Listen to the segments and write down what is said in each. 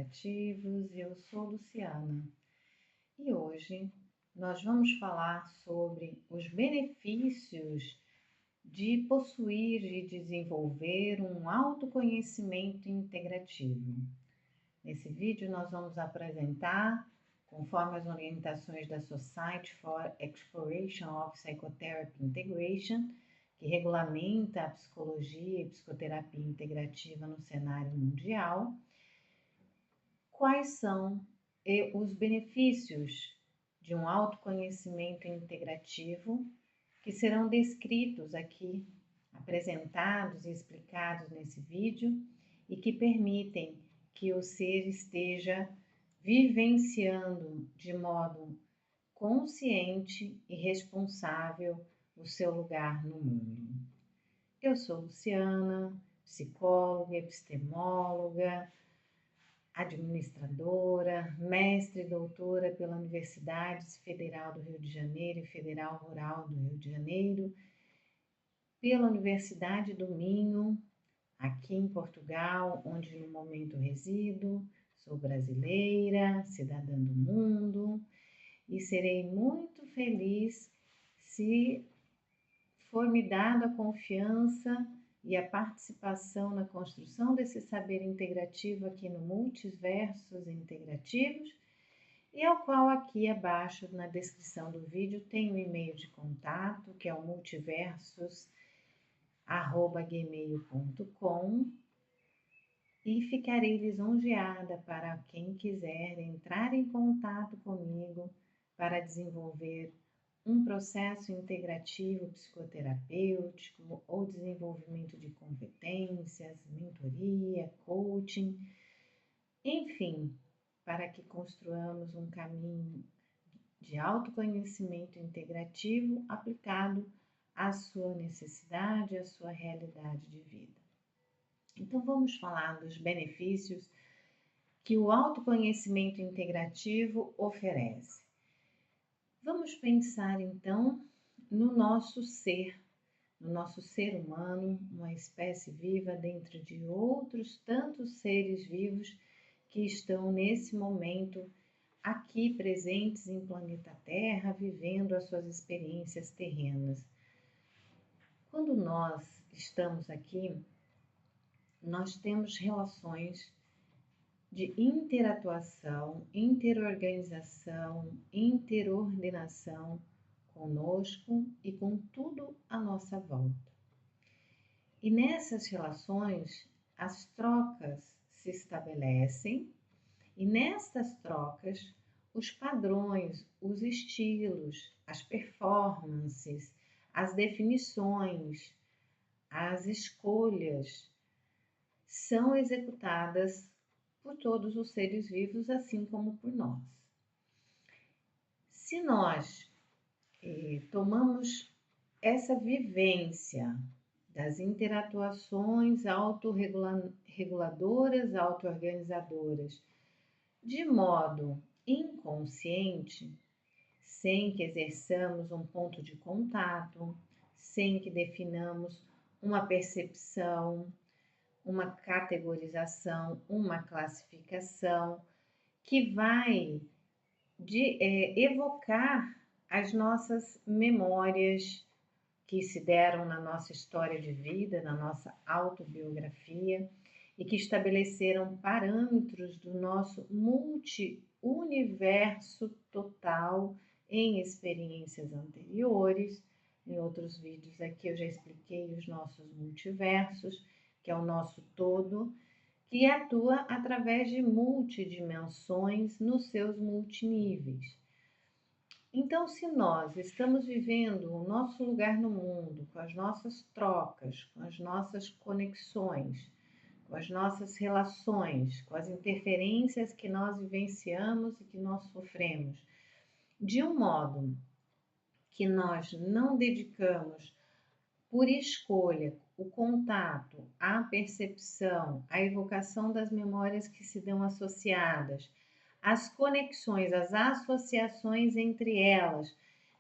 integrativos, eu sou Luciana e hoje nós vamos falar sobre os benefícios de possuir e desenvolver um autoconhecimento integrativo. Nesse vídeo nós vamos apresentar, conforme as orientações da Society for Exploration of Psychotherapy Integration, que regulamenta a psicologia e psicoterapia integrativa no cenário mundial, quais são os benefícios de um autoconhecimento integrativo que serão descritos aqui, apresentados e explicados nesse vídeo e que permitem que o ser esteja vivenciando de modo consciente e responsável o seu lugar no mundo. Eu sou Luciana, psicóloga, epistemóloga, administradora, mestre e doutora pela Universidade Federal do Rio de Janeiro e Federal Rural do Rio de Janeiro, pela Universidade do Minho, aqui em Portugal, onde no momento resido. Sou brasileira, cidadã do mundo e serei muito feliz se for me dada a confiança e a participação na construção desse saber integrativo aqui no Multiversos Integrativos, e ao qual aqui abaixo na descrição do vídeo tem um e-mail de contato, que é o multiversos@gmail.com, e ficarei lisonjeada para quem quiser entrar em contato comigo para desenvolver um processo integrativo psicoterapêutico ou desenvolvimento de competências, mentoria, coaching, enfim, para que construamos um caminho de autoconhecimento integrativo aplicado à sua necessidade, à sua realidade de vida. Então vamos falar dos benefícios que o autoconhecimento integrativo oferece. Vamos pensar então no nosso ser humano, uma espécie viva dentro de outros tantos seres vivos que estão nesse momento aqui presentes em planeta Terra, vivendo as suas experiências terrenas. Quando nós estamos aqui, nós temos relações de interatuação, interorganização, interordenação conosco e com tudo à nossa volta. E nessas relações, as trocas se estabelecem e nestas trocas, os padrões, os estilos, as performances, as definições, as escolhas são executadas por todos os seres vivos, assim como por nós. Se nós tomamos essa vivência das interatuações autorreguladoras, autoorganizadoras, de modo inconsciente, sem que exerçamos um ponto de contato, sem que definamos uma percepção, uma categorização, uma classificação que vai evocar as nossas memórias que se deram na nossa história de vida, na nossa autobiografia e que estabeleceram parâmetros do nosso multi-universo total em experiências anteriores. Em outros vídeos aqui eu já expliquei os nossos multiversos, que é o nosso todo, que atua através de multidimensões nos seus multiníveis. Então, se nós estamos vivendo o nosso lugar no mundo, com as nossas trocas, com as nossas conexões, com as nossas relações, com as interferências que nós vivenciamos e que nós sofremos, de um modo que nós não dedicamos por escolha o contato, a percepção, a evocação das memórias que se dão associadas, as conexões, as associações entre elas,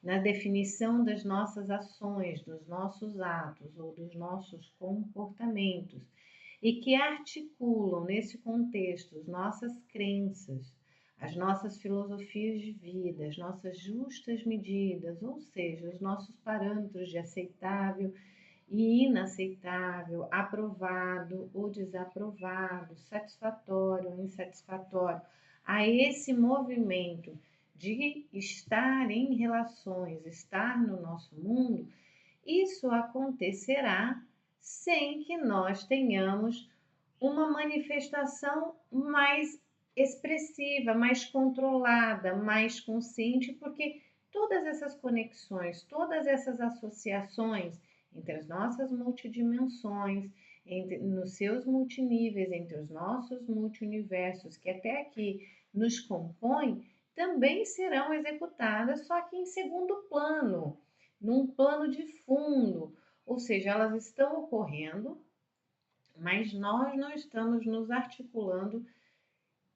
na definição das nossas ações, dos nossos atos ou dos nossos comportamentos, e que articulam nesse contexto as nossas crenças, as nossas filosofias de vida, as nossas justas medidas, ou seja, os nossos parâmetros de aceitável e inaceitável, aprovado ou desaprovado, satisfatório ou insatisfatório, a esse movimento de estar em relações, estar no nosso mundo, isso acontecerá sem que nós tenhamos uma manifestação mais expressiva, mais controlada, mais consciente, porque todas essas conexões, todas essas associações entre as nossas multidimensões, nos seus multiníveis, entre os nossos multiuniversos, que até aqui nos compõem, também serão executadas, só que em segundo plano, num plano de fundo, ou seja, elas estão ocorrendo, mas nós não estamos nos articulando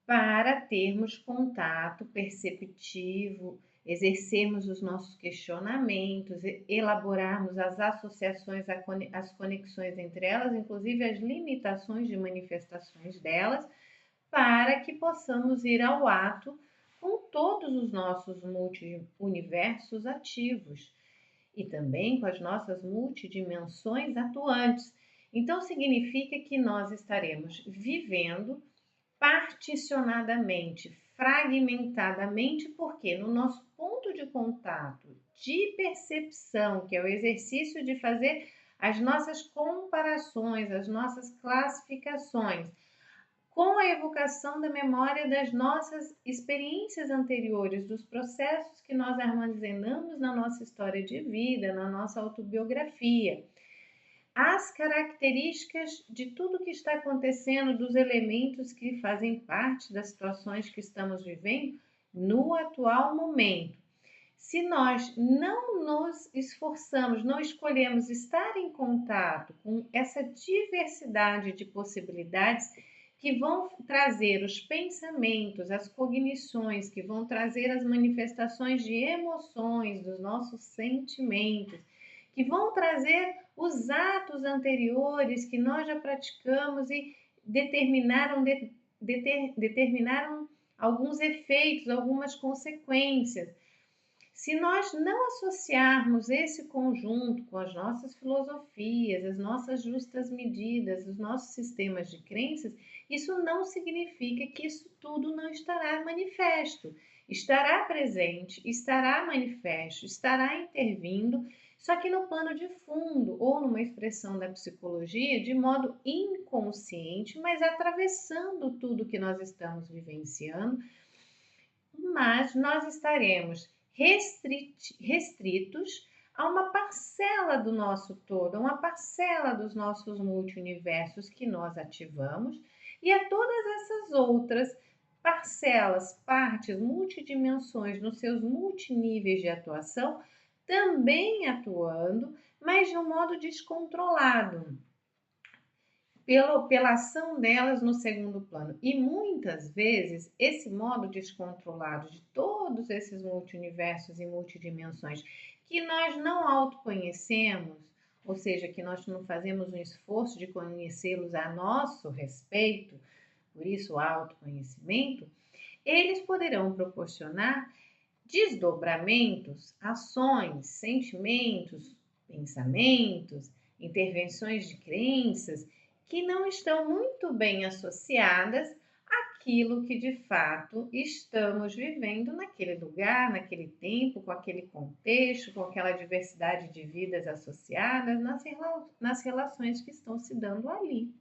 para termos contato perceptivo, exercermos os nossos questionamentos, elaborarmos as associações, as conexões entre elas, inclusive as limitações de manifestações delas, para que possamos ir ao ato com todos os nossos multi-universos ativos e também com as nossas multidimensões atuantes. Então, significa que nós estaremos vivendo particionadamente, fragmentadamente, porque no nosso ponto de contato, de percepção, que é o exercício de fazer as nossas comparações, as nossas classificações, com a evocação da memória das nossas experiências anteriores, dos processos que nós armazenamos na nossa história de vida, na nossa autobiografia, as características de tudo que está acontecendo, dos elementos que fazem parte das situações que estamos vivendo no atual momento. Se nós não nos esforçamos, não escolhemos estar em contato com essa diversidade de possibilidades que vão trazer os pensamentos, as cognições, que vão trazer as manifestações de emoções, dos nossos sentimentos, que vão trazer os atos anteriores que nós já praticamos e determinaram alguns efeitos, algumas consequências. Se nós não associarmos esse conjunto com as nossas filosofias, as nossas justas medidas, os nossos sistemas de crenças, isso não significa que isso tudo não estará manifesto. Estará presente, estará manifesto, estará intervindo, só que no plano de fundo, ou numa expressão da psicologia, de modo inconsciente, mas atravessando tudo que nós estamos vivenciando, mas nós estaremos restritos a uma parcela do nosso todo, a uma parcela dos nossos multiuniversos que nós ativamos e a todas essas outras parcelas, partes, multidimensões nos seus multiníveis de atuação também atuando, mas de um modo descontrolado, pela ação delas no segundo plano. E muitas vezes esse modo descontrolado de todos esses multiuniversos e multidimensões que nós não autoconhecemos, ou seja, que nós não fazemos um esforço de conhecê-los a nosso respeito, por isso o autoconhecimento, eles poderão proporcionar desdobramentos, ações, sentimentos, pensamentos, intervenções de crenças que não estão muito bem associadas àquilo que de fato estamos vivendo naquele lugar, naquele tempo, com aquele contexto, com aquela diversidade de vidas associadas, nas relações que estão se dando ali.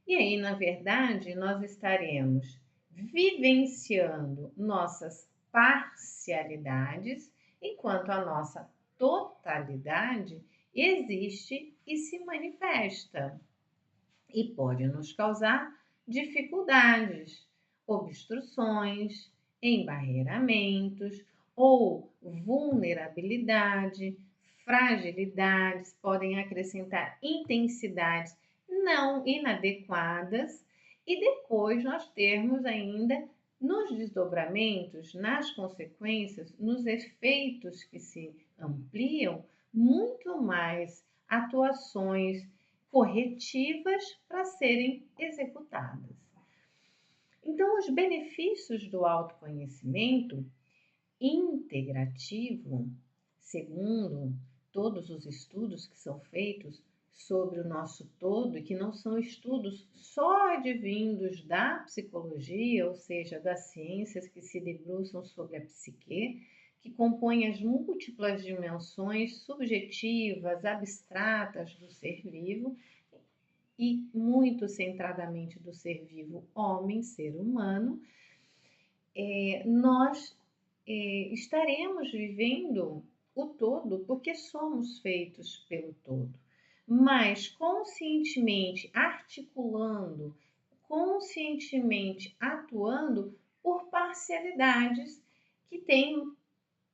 E aí, na verdade, nós estaremos vivenciando nossas parcialidades, enquanto a nossa totalidade existe e se manifesta e pode nos causar dificuldades, obstruções, embarreiramentos ou vulnerabilidade, fragilidades, podem acrescentar intensidades não inadequadas e depois nós termos ainda nos desdobramentos, nas consequências, nos efeitos que se ampliam, muito mais atuações corretivas para serem executadas. Então, os benefícios do autoconhecimento integrativo, segundo todos os estudos que são feitos sobre o nosso todo, e que não são estudos só advindos da psicologia, ou seja, das ciências que se debruçam sobre a psique, que compõem as múltiplas dimensões subjetivas, abstratas do ser vivo, e muito centradamente do ser vivo homem, ser humano, nós estaremos vivendo o todo porque somos feitos pelo todo, mas conscientemente articulando, conscientemente atuando por parcialidades que têm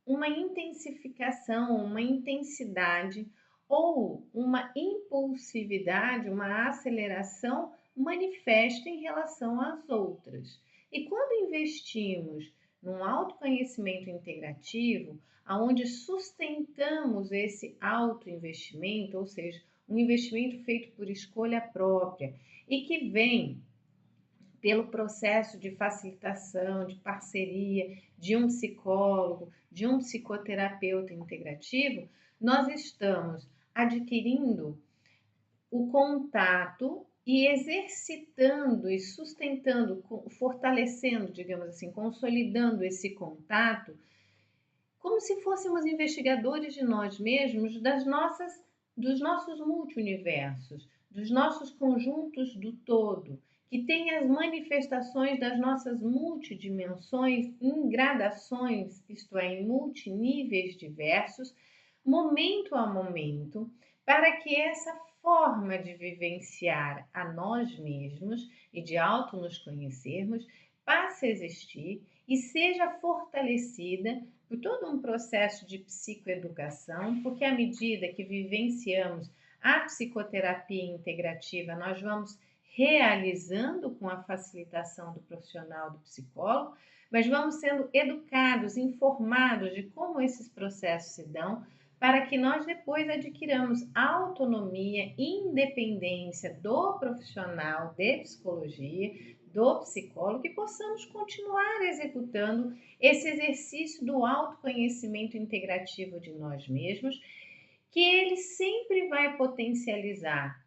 uma intensificação, uma intensidade ou uma impulsividade, uma aceleração manifesta em relação às outras. E quando investimos num autoconhecimento integrativo, aonde sustentamos esse autoinvestimento, ou seja, um investimento feito por escolha própria e que vem pelo processo de facilitação, de parceria, de um psicólogo, de um psicoterapeuta integrativo, nós estamos adquirindo o contato e exercitando e sustentando, fortalecendo, digamos assim, consolidando esse contato, como se fôssemos investigadores de nós mesmos, dos nossos multiuniversos, dos nossos conjuntos do todo, que tem as manifestações das nossas multidimensões em gradações, isto é, em multiníveis diversos, momento a momento, para que essa forma de vivenciar a nós mesmos e de auto nos conhecermos passe a existir e seja fortalecida por todo um processo de psicoeducação, porque à medida que vivenciamos a psicoterapia integrativa, nós vamos realizando com a facilitação do profissional do psicólogo, mas vamos sendo educados, informados de como esses processos se dão, para que nós depois adquiramos autonomia, independência do profissional de psicologia, do psicólogo, e possamos continuar executando esse exercício do autoconhecimento integrativo de nós mesmos, que ele sempre vai potencializar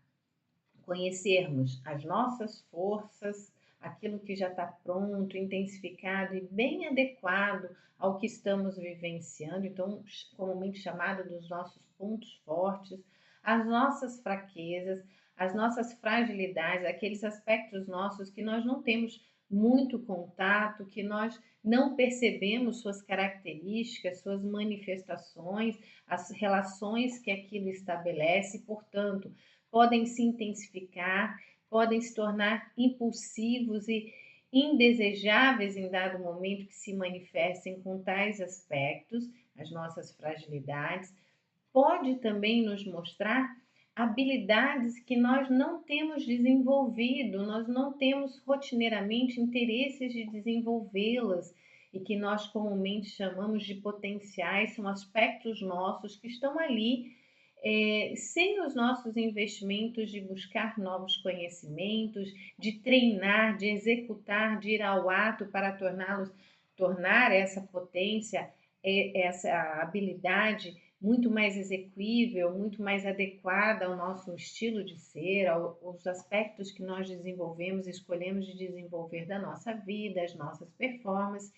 conhecermos as nossas forças, aquilo que já está pronto, intensificado e bem adequado ao que estamos vivenciando, então comumente chamado dos nossos pontos fortes, as nossas fraquezas, as nossas fragilidades, aqueles aspectos nossos que nós não temos muito contato, que nós não percebemos suas características, suas manifestações, as relações que aquilo estabelece, portanto, podem se intensificar, podem se tornar impulsivos e indesejáveis em dado momento que se manifestem com tais aspectos, as nossas fragilidades. Pode também nos mostrar habilidades que nós não temos desenvolvido, nós não temos rotineiramente interesses de desenvolvê-las e que nós comumente chamamos de potenciais, são aspectos nossos que estão ali sem os nossos investimentos de buscar novos conhecimentos, de treinar, de executar, de ir ao ato para tornar essa potência, essa habilidade muito mais exequível, muito mais adequada ao nosso estilo de ser, aos aspectos que nós desenvolvemos, escolhemos de desenvolver da nossa vida, as nossas performances,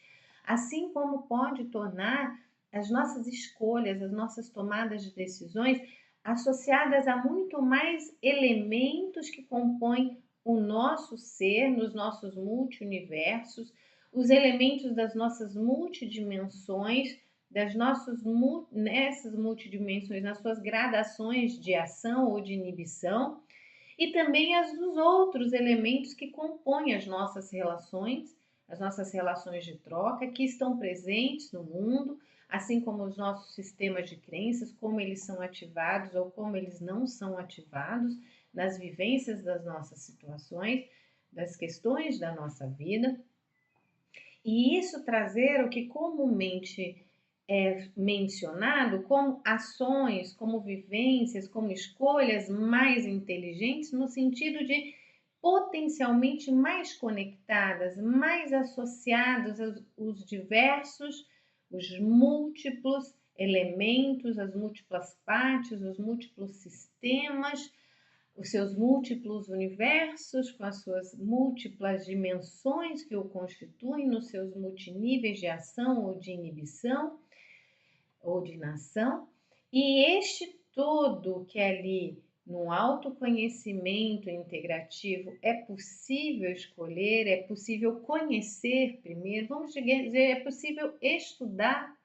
assim como pode tornar as nossas escolhas, as nossas tomadas de decisões associadas a muito mais elementos que compõem o nosso ser, nos nossos multiuniversos, os elementos das nossas multidimensões, nessas multidimensões, nas suas gradações de ação ou de inibição, e também as dos outros elementos que compõem as nossas relações de troca, que estão presentes no mundo, assim como os nossos sistemas de crenças, como eles são ativados ou como eles não são ativados nas vivências das nossas situações, das questões da nossa vida. E isso trazer o que comumente é mencionado como ações, como vivências, como escolhas mais inteligentes, no sentido de potencialmente mais conectadas, mais associadas aos diversos, os múltiplos elementos, as múltiplas partes, os múltiplos sistemas, os seus múltiplos universos, com as suas múltiplas dimensões que o constituem, nos seus multiníveis de ação ou de inibição ou de inação, e este todo que é ali no autoconhecimento integrativo é possível escolher, é possível conhecer primeiro, vamos dizer, é possível estudar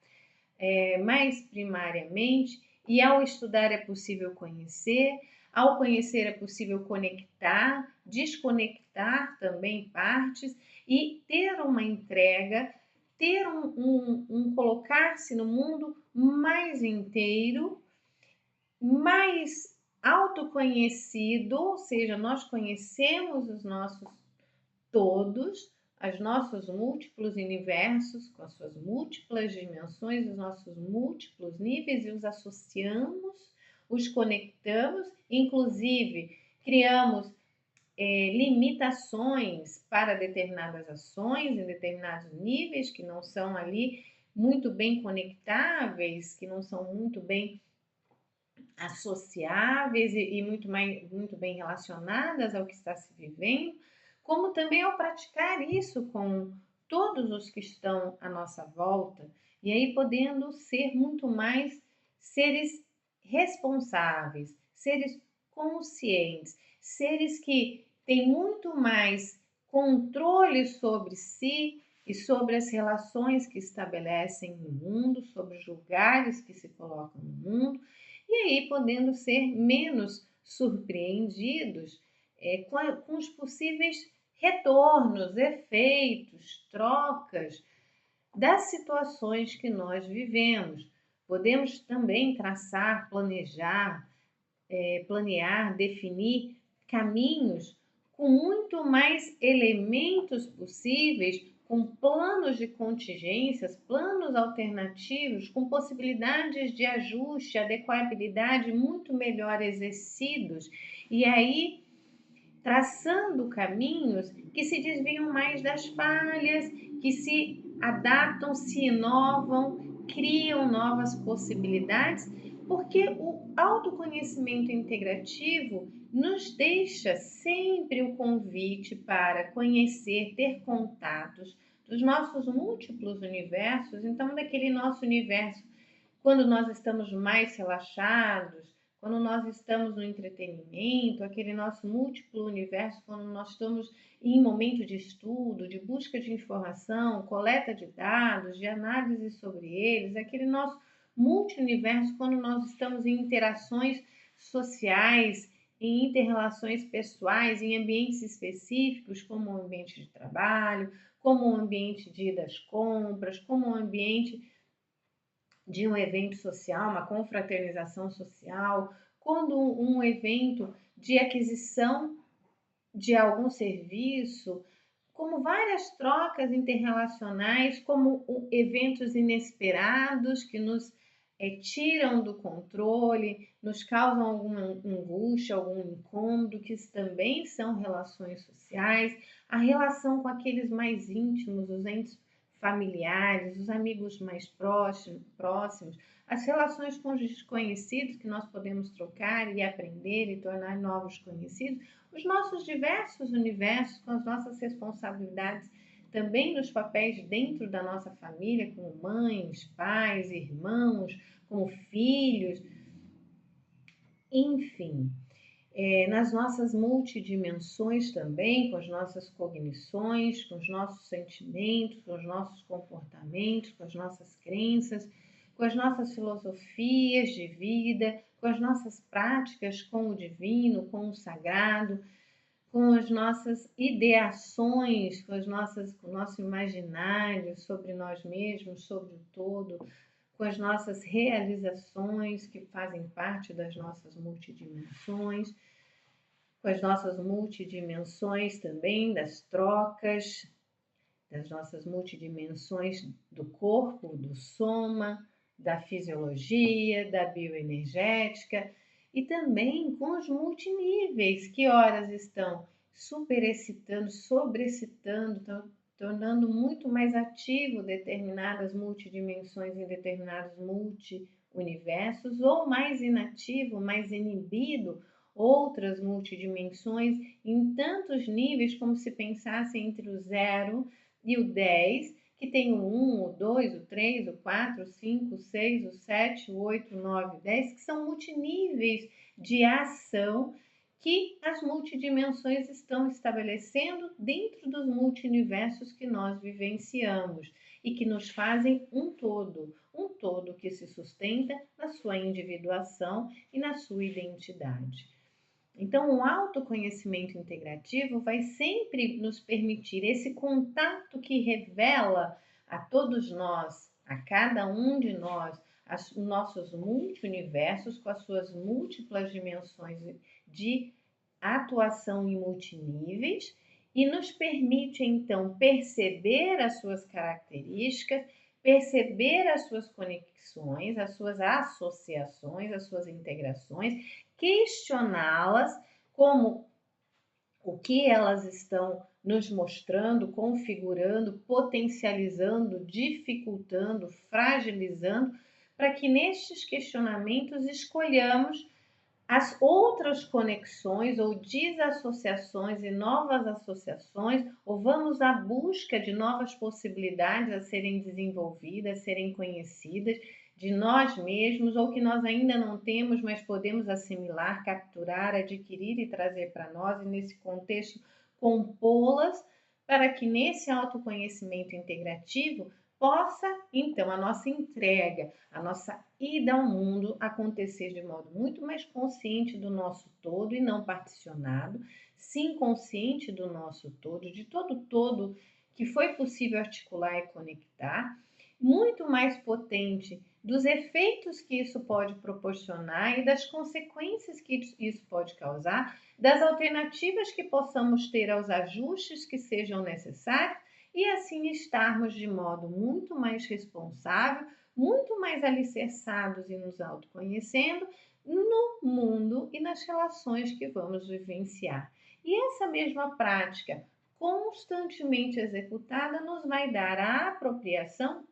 mais primariamente, e ao estudar é possível conhecer, ao conhecer é possível conectar, desconectar também partes e ter uma entrega, ter um colocar-se no mundo mais inteiro, mais autoconhecido, ou seja, nós conhecemos os nossos todos, os nossos múltiplos universos, com as suas múltiplas dimensões, os nossos múltiplos níveis, e os associamos, os conectamos, inclusive criamos limitações para determinadas ações em determinados níveis que não são ali muito bem conectáveis, que não são muito bem associáveis e muito bem relacionadas ao que está se vivendo, como também ao praticar isso com todos os que estão à nossa volta, e aí podendo ser muito mais seres responsáveis, seres conscientes, seres que têm muito mais controle sobre si e sobre as relações que estabelecem no mundo, sobre os lugares que se colocam no mundo, e aí podendo ser menos surpreendidos com os possíveis retornos, efeitos, trocas das situações que nós vivemos. Podemos também traçar, planear, definir caminhos com muito mais elementos possíveis, com planos de contingências, planos alternativos, com possibilidades de ajuste, adequabilidade muito melhor exercidos, e aí traçando caminhos que se desviam mais das falhas, que se adaptam, se inovam, criam novas possibilidades, porque o autoconhecimento integrativo nos deixa sempre o convite para conhecer, ter contatos dos nossos múltiplos universos, então daquele nosso universo quando nós estamos mais relaxados, quando nós estamos no entretenimento, aquele nosso múltiplo universo, quando nós estamos em momento de estudo, de busca de informação, coleta de dados, de análise sobre eles, aquele nosso multi-universo, quando nós estamos em interações sociais, em interrelações pessoais, em ambientes específicos, como o ambiente de trabalho, como o ambiente de ir das compras, como o ambiente de um evento social, uma confraternização social, quando um evento de aquisição de algum serviço, como várias trocas interrelacionais, como eventos inesperados que nos tiram do controle, nos causam alguma angústia, algum incômodo, que também são relações sociais, a relação com aqueles mais íntimos, os entes familiares, os amigos mais próximos, as relações com os desconhecidos que nós podemos trocar e aprender e tornar novos conhecidos, os nossos diversos universos com as nossas responsabilidades também nos papéis dentro da nossa família, como mães, pais, irmãos, como filhos, enfim, nas nossas multidimensões também, com as nossas cognições, com os nossos sentimentos, com os nossos comportamentos, com as nossas crenças, com as nossas filosofias de vida, com as nossas práticas com o divino, com o sagrado, com as nossas ideações, com o nosso imaginário sobre nós mesmos, sobre o todo, com as nossas realizações que fazem parte das nossas multidimensões, com as nossas multidimensões também das trocas, das nossas multidimensões do corpo, do soma, da fisiologia, da bioenergética e também com os multiníveis, que horas estão superexcitando, sobreexcitando, estão tornando muito mais ativo determinadas multidimensões em determinados multi-universos, ou mais inativo, mais inibido outras multidimensões em tantos níveis, como se pensasse entre o 0 e o 10, que tem o 1, o 2, o 3, o 4, o 5, o 6, o 7, o 8, o 9, o 10, que são multiníveis de ação que as multidimensões estão estabelecendo dentro dos multiversos que nós vivenciamos e que nos fazem um todo que se sustenta na sua individuação e na sua identidade. Então, o autoconhecimento integrativo vai sempre nos permitir esse contato que revela a todos nós, a cada um de nós, os nossos multiuniversos com as suas múltiplas dimensões de atuação em multiníveis e nos permite, então, perceber as suas características, perceber as suas conexões, as suas associações, as suas integrações, questioná-las como o que elas estão nos mostrando, configurando, potencializando, dificultando, fragilizando, para que nestes questionamentos escolhamos as outras conexões ou desassociações e novas associações, ou vamos à busca de novas possibilidades a serem desenvolvidas, a serem conhecidas, de nós mesmos, ou que nós ainda não temos, mas podemos assimilar, capturar, adquirir e trazer para nós, e nesse contexto compô-las, para que nesse autoconhecimento integrativo possa, então, a nossa entrega, a nossa ida ao mundo acontecer de modo muito mais consciente do nosso todo e não particionado, sim consciente do nosso todo, de todo que foi possível articular e conectar, muito mais potente dos efeitos que isso pode proporcionar e das consequências que isso pode causar, das alternativas que possamos ter aos ajustes que sejam necessários e assim estarmos de modo muito mais responsável, muito mais alicerçados e nos autoconhecendo no mundo e nas relações que vamos vivenciar. E essa mesma prática, constantemente executada, nos vai dar a apropriação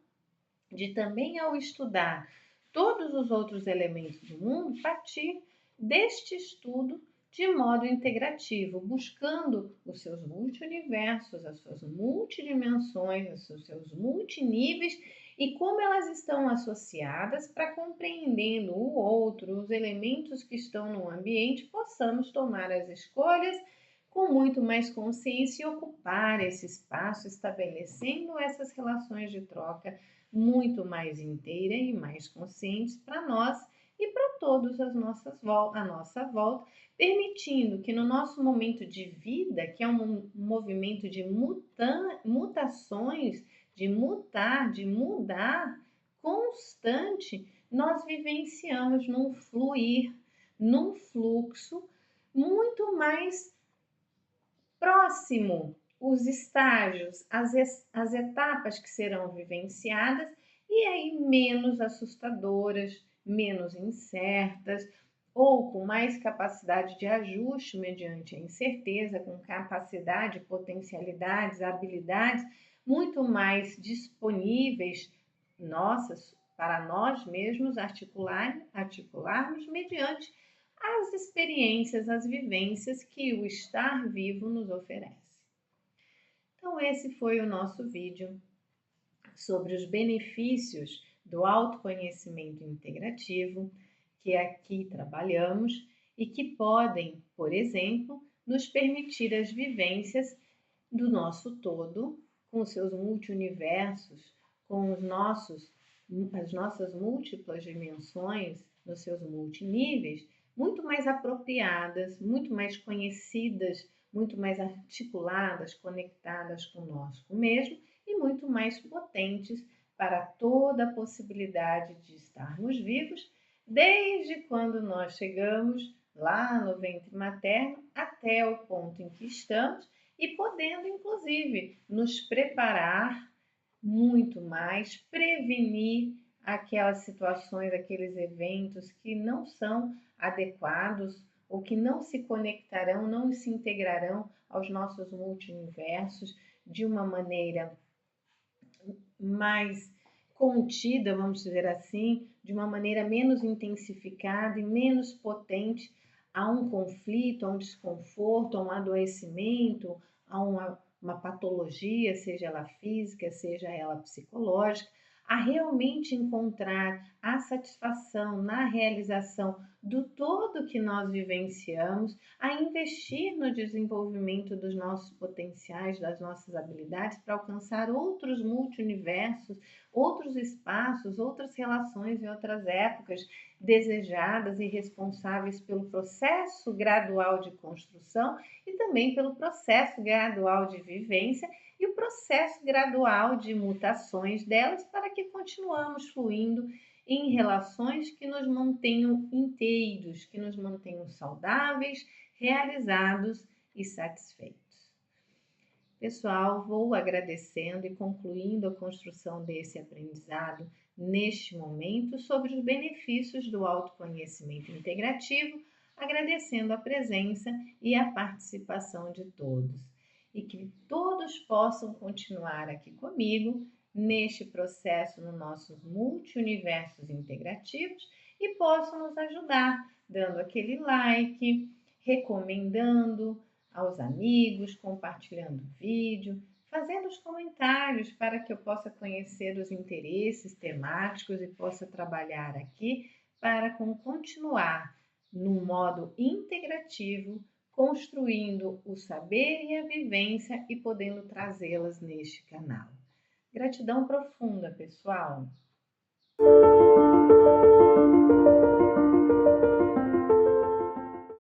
de também, ao estudar todos os outros elementos do mundo, partir deste estudo de modo integrativo, buscando os seus multiuniversos, as suas multidimensões, os seus multiníveis e como elas estão associadas para, compreendendo o outro, os elementos que estão no ambiente, possamos tomar as escolhas com muito mais consciência e ocupar esse espaço, estabelecendo essas relações de troca muito mais inteira e mais conscientes para nós e para todos à nossa volta, permitindo que no nosso momento de vida, que é um movimento de mutações, de mutar, de mudar constante, nós vivenciamos num fluir, num fluxo muito mais próximo os estágios, as etapas que serão vivenciadas e aí menos assustadoras, menos incertas ou com mais capacidade de ajuste mediante a incerteza, com capacidade, potencialidades, habilidades muito mais disponíveis nossas para nós mesmos articularmos mediante as experiências, as vivências que o estar vivo nos oferece. Então, esse foi o nosso vídeo sobre os benefícios do autoconhecimento integrativo, que aqui trabalhamos e que podem, por exemplo, nos permitir as vivências do nosso todo, com os seus multiuniversos, com as nossas múltiplas dimensões, nos seus multiníveis, muito mais apropriadas, muito mais conhecidas, muito mais articuladas, conectadas conosco mesmo e muito mais potentes para toda a possibilidade de estarmos vivos, desde quando nós chegamos lá no ventre materno até o ponto em que estamos e podendo, inclusive, nos preparar muito mais, prevenir aquelas situações, aqueles eventos que não são adequados ou que não se conectarão, não se integrarão aos nossos multiversos de uma maneira mais contida, vamos dizer assim, de uma maneira menos intensificada e menos potente a um conflito, a um desconforto, a um adoecimento, a uma patologia, seja ela física, seja ela psicológica, a realmente encontrar a satisfação na realização do todo que nós vivenciamos, a investir no desenvolvimento dos nossos potenciais, das nossas habilidades para alcançar outros multiversos, outros espaços, outras relações em outras épocas desejadas e responsáveis pelo processo gradual de construção e também pelo processo gradual de vivência e o processo gradual de mutações delas para que continuamos fluindo em relações que nos mantenham inteiros, que nos mantenham saudáveis, realizados e satisfeitos. Pessoal, vou agradecendo e concluindo a construção desse aprendizado neste momento sobre os benefícios do autoconhecimento integrativo, agradecendo a presença e a participação de todos. E que todos possam continuar aqui comigo neste processo nos nossos multiuniversos integrativos e possam nos ajudar dando aquele like, recomendando aos amigos, compartilhando o vídeo, fazendo os comentários para que eu possa conhecer os interesses temáticos e possa trabalhar aqui para continuar no modo integrativo, construindo o saber e a vivência e podendo trazê-las neste canal. Gratidão profunda, pessoal!